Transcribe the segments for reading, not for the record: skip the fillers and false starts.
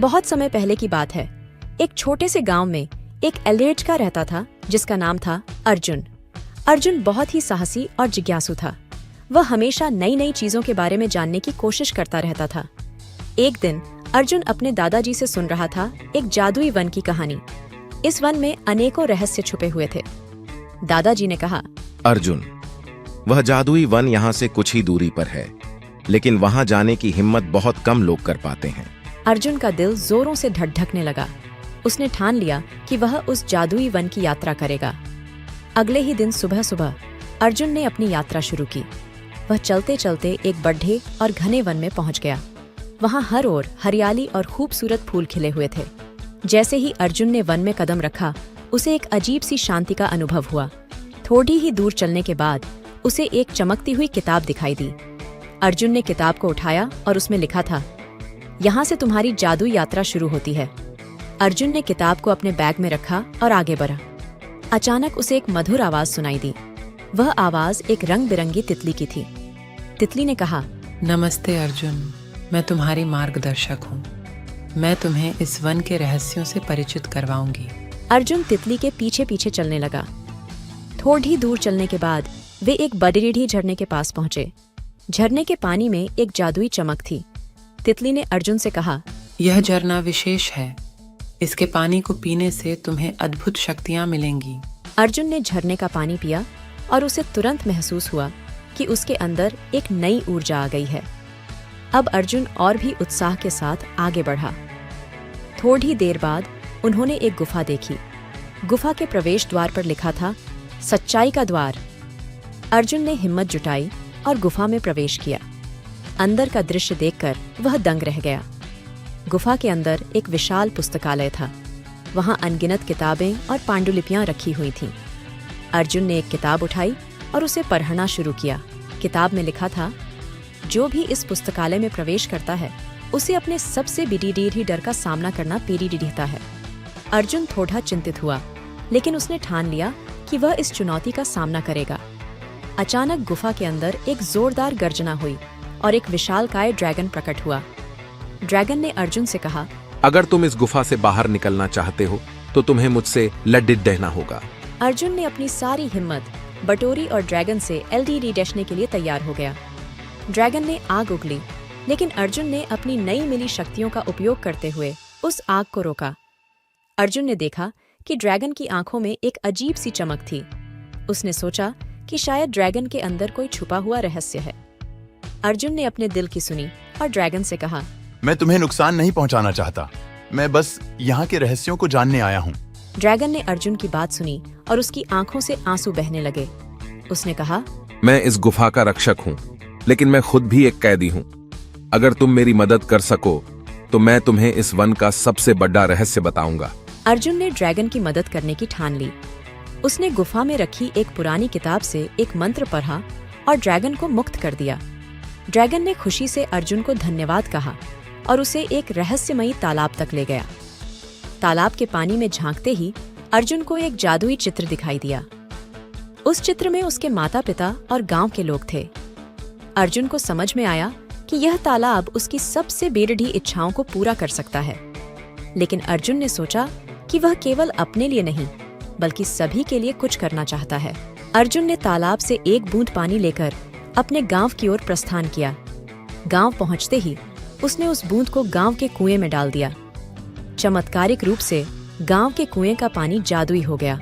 बहुत समय पहले की बात है। एक छोटे से गांव में एक एलियट का रहता था जिसका नाम था अर्जुन। अर्जुन बहुत ही साहसी और जिज्ञासु था। वह हमेशा नई नई चीजों के बारे में जानने की कोशिश करता रहता था। एक दिन अर्जुन अपने दादाजी से सुन रहा था एक जादुई वन की कहानी। इस वन में अनेकों रहस्य छुपे हुए थे। दादाजी ने कहा, अर्जुन, वह जादुई वन यहाँ से कुछ ही दूरी पर है, लेकिन वहाँ जाने की हिम्मत बहुत कम लोग कर पाते हैं। अर्जुन का दिल जोरों से धड़धकने लगा। उसने ठान लिया कि वह उस जादुई वन की यात्रा करेगा। अगले ही दिन सुबह सुबह अर्जुन ने अपनी यात्रा शुरू की। वह चलते चलते एक बड्ढे और घने वन में पहुंच गया। वहां हर ओर हरियाली और खूबसूरत फूल खिले हुए थे। जैसे ही अर्जुन ने वन में कदम रखा, उसे एक अजीब सी शांति का अनुभव हुआ। थोड़ी ही दूर चलने के बाद उसे एक चमकती हुई किताब दिखाई दी। अर्जुन ने किताब को उठाया और उसमें लिखा था, यहाँ से तुम्हारी जादुई यात्रा शुरू होती है। अर्जुन ने किताब को अपने बैग में रखा और आगे बढ़ा। अचानक उसे एक मधुर आवाज सुनाई दी। वह आवाज एक रंग बिरंगी तितली की थी। तितली ने कहा, नमस्ते अर्जुन, मैं तुम्हारी मार्गदर्शक हूँ। मैं तुम्हें इस वन के रहस्यों से परिचित करवाऊंगी। अर्जुन तितली के पीछे पीछे चलने लगा। थोड़ी दूर चलने के बाद वे एक बड़ी झरने के पास पहुंचे। झरने के पानी में एक जादुई चमक थी। तितली ने अर्जुन से कहा, यह झरना विशेष है। इसके पानी को पीने से तुम्हें अद्भुत शक्तियाँ मिलेंगी। अर्जुन ने झरने का पानी पिया और उसे तुरंत महसूस हुआ कि उसके अंदर एक नई ऊर्जा आ गई है। अब अर्जुन और भी उत्साह के साथ आगे बढ़ा। थोड़ी देर बाद उन्होंने एक गुफा देखी। गुफा के प्रवेश द्वार पर लिखा था, सच्चाई का द्वार। अर्जुन ने हिम्मत जुटाई और गुफा में प्रवेश किया। अंदर का दृश्य देखकर वह दंग रह गया। गुफा के अंदर एक विशाल पुस्तकालय था। वहां अनगिनत किताबें और पांडुलिपियां रखी हुई थीं। अर्जुन ने एक किताब उठाई और उसे पढ़ना शुरू किया। किताब में लिखा था, जो भी इस पुस्तकालय में प्रवेश करता है उसे अपने सबसे बिडीडीर डर का सामना करना पीड़िता है। अर्जुन थोड़ा चिंतित हुआ, लेकिन उसने ठान लिया कि वह इस चुनौती का सामना करेगा। अचानक गुफा के अंदर एक जोरदार गर्जना हुई और एक विशालकाय ड्रैगन प्रकट हुआ। ड्रैगन ने अर्जुन से कहा, अगर तुम इस गुफा से बाहर निकलना चाहते हो तो तुम्हें मुझसे लड़ित रहना होगा। अर्जुन ने अपनी सारी हिम्मत बटोरी और ड्रैगन से LDD डसने के लिए तैयार हो गया। ड्रैगन ने आग उगली, लेकिन अर्जुन ने अपनी नई मिली शक्तियों का उपयोग करते हुए उस आग को रोका। अर्जुन ने देखा कि ड्रैगन की आंखों में एक अजीब सी चमक थी। उसने सोचा कि शायद ड्रैगन के अंदर कोई छुपा हुआ रहस्य है। अर्जुन ने अपने दिल की सुनी और ड्रैगन से कहा, मैं तुम्हें नुकसान नहीं पहुंचाना चाहता। मैं बस यहाँ के रहस्यों को जानने आया हूँ। ड्रैगन ने अर्जुन की बात सुनी और उसकी आंखों से आंसू बहने लगे। उसने कहा, मैं इस गुफा का रक्षक हूँ, लेकिन मैं खुद भी एक कैदी हूँ। अगर तुम मेरी मदद कर सको तो मैं तुम्हें इस वन का सबसे बड़ा रहस्य बताऊंगा। अर्जुन ने ड्रैगन की मदद करने की ठान ली। उसने गुफा में रखी एक पुरानी किताब से एक मंत्र पढ़ा और ड्रैगन को मुक्त कर दिया। ड्रैगन ने खुशी से अर्जुन को धन्यवाद कहा और उसे एक रहस्यमयी तालाब तक ले गया। तालाब के पानी में झांकते ही अर्जुन को एक जादुई चित्र दिखाई दिया। उस चित्र में उसके माता पिता और गांव के लोग थे। अर्जुन को समझ में आया कि यह तालाब उसकी सबसे बेरढ़ी इच्छाओं को पूरा कर सकता है। लेकिन अर्जुन ने सोचा कि वह केवल अपने लिए नहीं, बल्कि सभी के लिए कुछ करना चाहता है। अर्जुन ने तालाब से एक बूंद पानी लेकर अपने गांव की ओर प्रस्थान किया। गांव पहुंचते ही उसने उस बूंद को गांव के कुएं में डाल दिया। चमत्कारिक रूप से गांव के कुएं का पानी जादुई हो गया।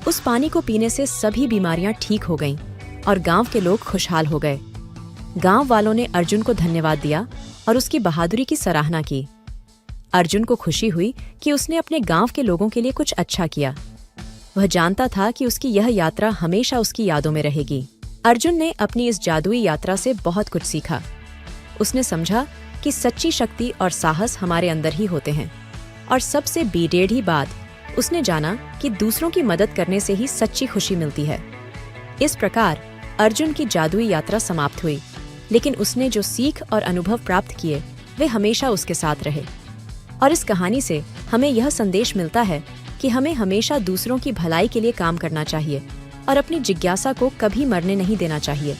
उस पानी को पीने से सभी बीमारियां ठीक हो गईं और गांव के लोग खुशहाल हो गए। गांव वालों ने अर्जुन को धन्यवाद दिया और उसकी बहादुरी की सराहना की। अर्जुन को खुशी हुई कि उसने अपने गांव के लोगों के लिए कुछ अच्छा किया। वह जानता था कि उसकी यह यात्रा हमेशा उसकी यादों में रहेगी। अर्जुन ने अपनी इस जादुई यात्रा से बहुत कुछ सीखा। उसने समझा कि सच्ची शक्ति और साहस हमारे अंदर ही होते हैं, और सबसे बेडेढ़ी बात उसने जाना कि दूसरों की मदद करने से ही सच्ची खुशी मिलती है। इस प्रकार अर्जुन की जादुई यात्रा समाप्त हुई, लेकिन उसने जो सीख और अनुभव प्राप्त किए वे हमेशा उसके साथ रहे। और इस कहानी से हमें यह संदेश मिलता है कि हमें हमेशा दूसरों की भलाई के लिए काम करना चाहिए और अपनी जिज्ञासा को कभी मरने नहीं देना चाहिए।